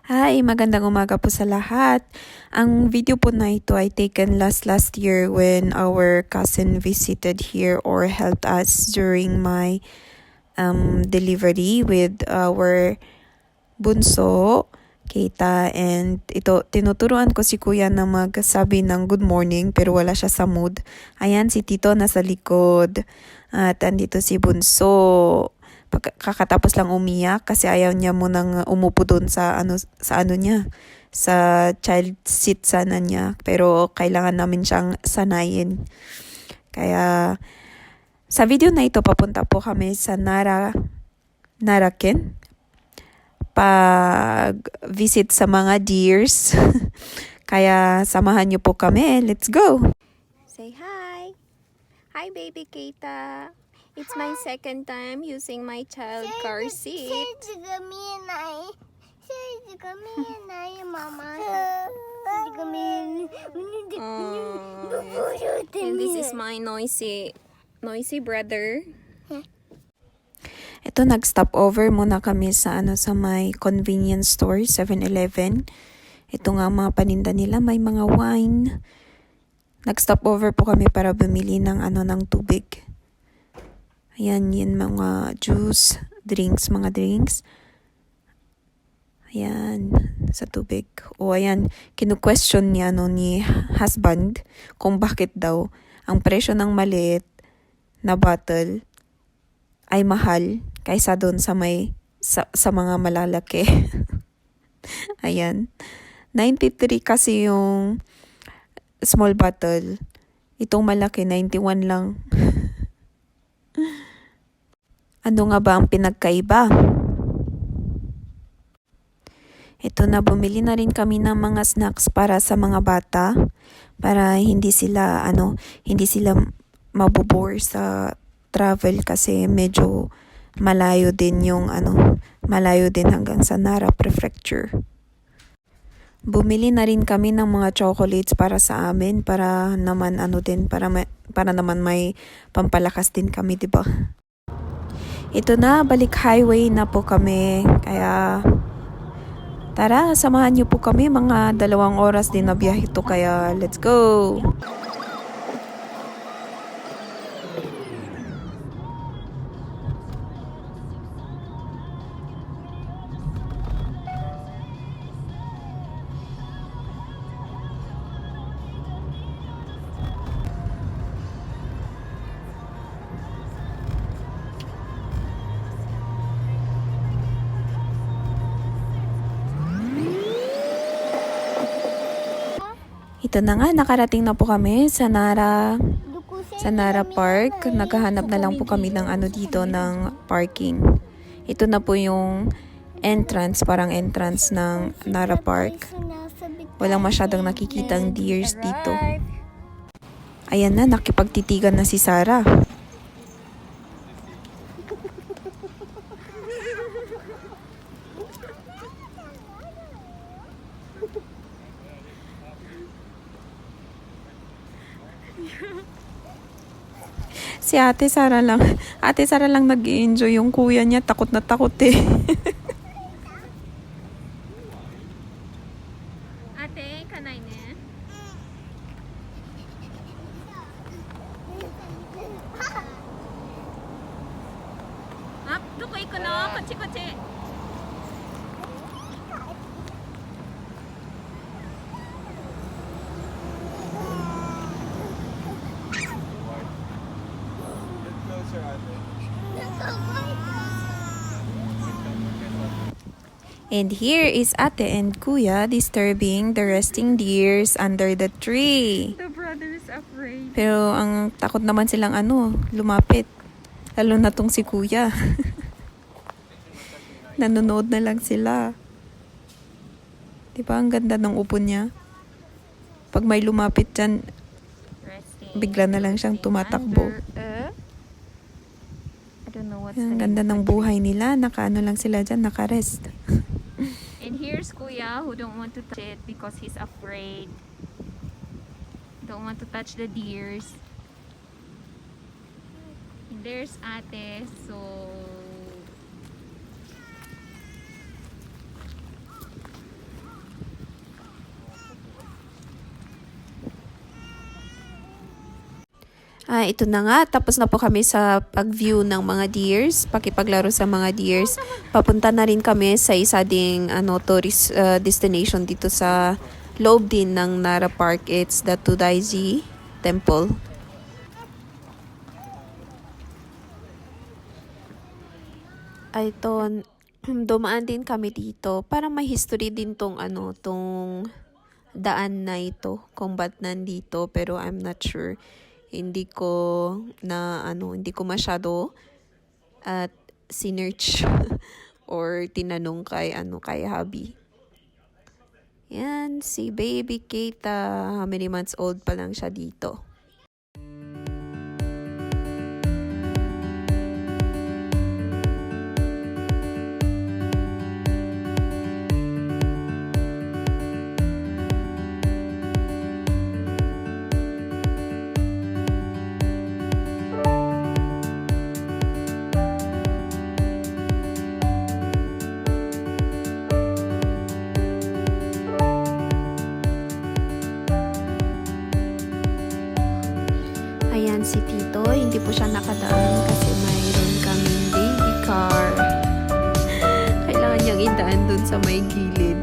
Hi, magandang umaga po sa lahat. Ang video po na ito ay taken last year when our cousin visited here or helped us during my delivery with our bunso, Keita. And ito, tinuturuan ko si kuya na magsabi ng good morning pero wala siya sa mood. Ayan, si Tito nasa likod. At andito si bunso. Kakatapos lang umiyak kasi ayaw niya munang umupo doon sa ano niya, sa child seat sana niya, pero kailangan namin siyang sanayin. Kaya sa video na ito papunta po kami sa Naraken pag visit sa mga deers. Kaya samahan niyo po kami. Let's go. Say hi. Hi baby Keita. It's my second time using my child car seat. And this is my noisy brother. Ito, nag-stop over muna kami sa sa may convenience store, 7-Eleven. Ito nga mga paninda nila, may mga wine. Nag-stop over po kami para bumili ng ng tubig. Ayan, yan mga juice, mga drinks. Ayan, sa tubig. O ayan, kinu-question niya ni husband kung bakit daw ang presyo ng maliit na bottle ay mahal kaysa doon sa mga malalaki. Ayan. 93 kasi yung small bottle. Itong malaki, 91 lang. Ano nga ba ang pinagkaiba? Ito na, bumili na rin kami ng mga snacks para sa mga bata para hindi sila mabobore sa travel kasi medyo malayo din hanggang sa Nara Prefecture. Bumili na rin kami ng mga chocolates para sa amin para naman para naman may pampalakas din kami, 'di ba? Ito na, balik highway na po kami. Kaya tara, samahan niyo po kami. Mga 2 oras din na biyahe ito. Kaya let's go! Ito na nga, nakarating na po kami sa Nara Park. Naghahanap na lang po kami ng dito ng parking. Ito na po yung parang entrance ng Nara Park. Walang masyadong nakikitang deers dito. Ayan na, nakipagtitigan na si Sarah. Si Ate Sarah lang nag-enjoy, yung kuya niya takot na takot eh. Ate, kanay ne? Ah, doko iko no? Kochi. And here is Ate and Kuya disturbing the resting deers under the tree. The brother's afraid. Pero ang takot naman silang lumapit. Lalo na tong si Kuya. Nanonood na lang sila. Diba ang ganda ng upo niya? Pag may lumapit dyan, bigla na lang siyang tumatakbo. Ang ganda ng buhay nila. Nakaano lang sila dyan, nakarest. And here's Kuya who don't want to touch it because he's afraid. Don't want to touch the deers. And there's Ate. So Ito na nga, tapos na po kami sa pag-view ng mga deers, pakipaglaro sa mga deers. Papunta na rin kami sa isa ding tourist destination dito sa loob din ng Nara Park. It's the Tudaiji Temple. Ito, dumaan din kami dito. Parang may history din tong tong daan na ito, kung ba't nandito, pero I'm not sure. Hindi ko hindi ko masyado at sinearch or tinanong kay hubby. Yan, si baby Keita, how many months old pa lang siya dito. Ayan si Tito, hindi po siya nakadaan kasi mayroon kaming baby car. Kailangan niyang idaan dun sa may gilid.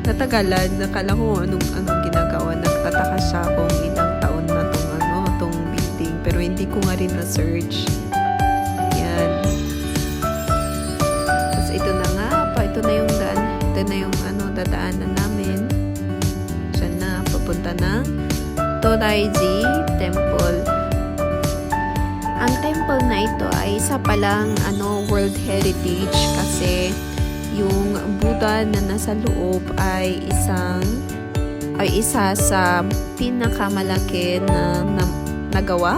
Natagalan, nakala ko anong ginagawa. Nagtataka siya kung ilang taon na tong building. Pero hindi ko nga rin na-search. Yan. Tapos ito na nga pa, ito na yung daan. Ito na yung dadaanan namin. Siya na, papunta na Todaiji Temple. Ang temple na ito ay isa palang World Heritage kasi yung Buddha na nasa loob ay isa sa pinakamalaki na nagawa.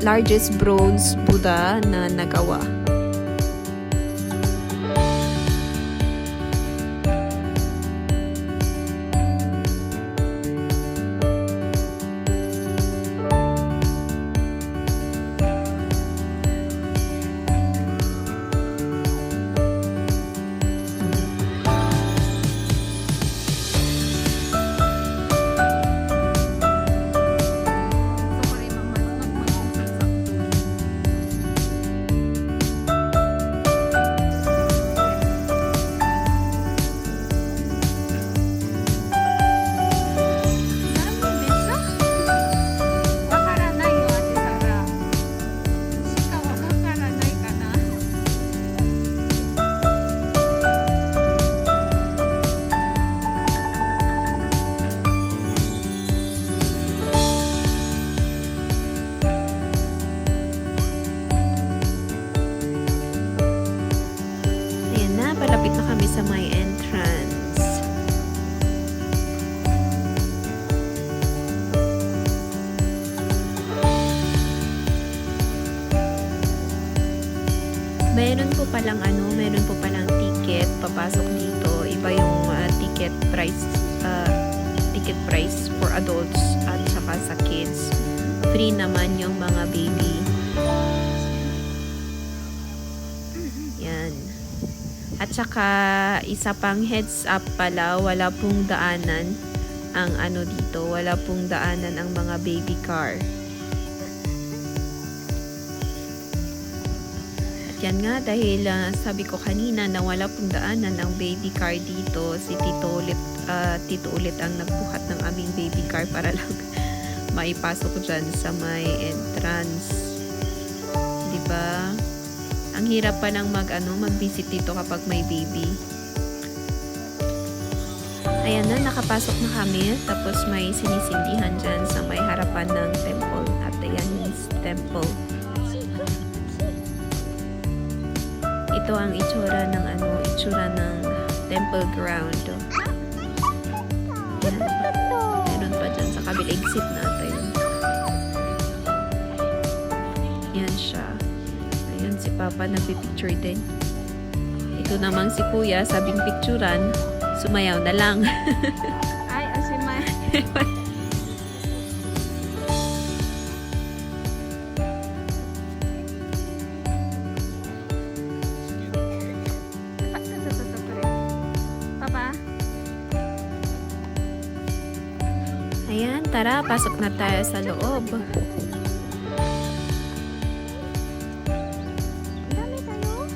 Largest bronze Buddha na nagawa. Palapit na kami sa may entrance. Meron po palang ticket papasok dito. Iba yung ticket price for adults at saka sa kids. Free naman yung mga baby. Yan. At saka, isa pang heads up pala, wala pong daanan ang dito. Wala pong daanan ang mga baby car. At yan nga, dahil sabi ko kanina na wala pong daanan ang baby car dito, si Tito ulit ang nagbuhat ng aming baby car para lang maipasok dyan sa may entrance. Diba? Ang hirap pa lang mag-visit dito kapag may baby. Ayan na, nakapasok na kami. Tapos may sinisindihan dyan sa may harapan ng temple. At ayan yung temple. Ito ang itsura ng temple ground. Ayan. Meron pa dyan sa kabila. Exit natin. Ayan siya. Si Papa nagpipicture din. Ito namang si Kuya, sabing picturan, sumayaw na lang. Ay, asimay. Ayan, Tara, pasok na tayo sa loob. Dami tayo.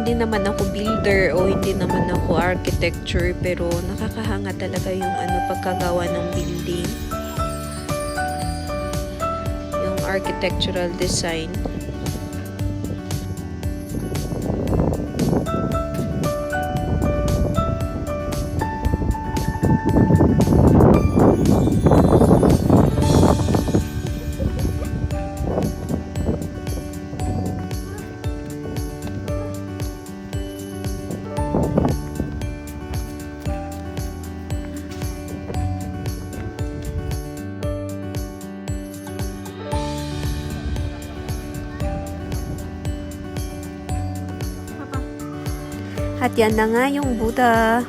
Hindi naman ako builder o hindi naman ako architecture, pero nakakahanga talaga yung pagkagawa ng building. Yung architectural design. At yan na nga yung Buddha.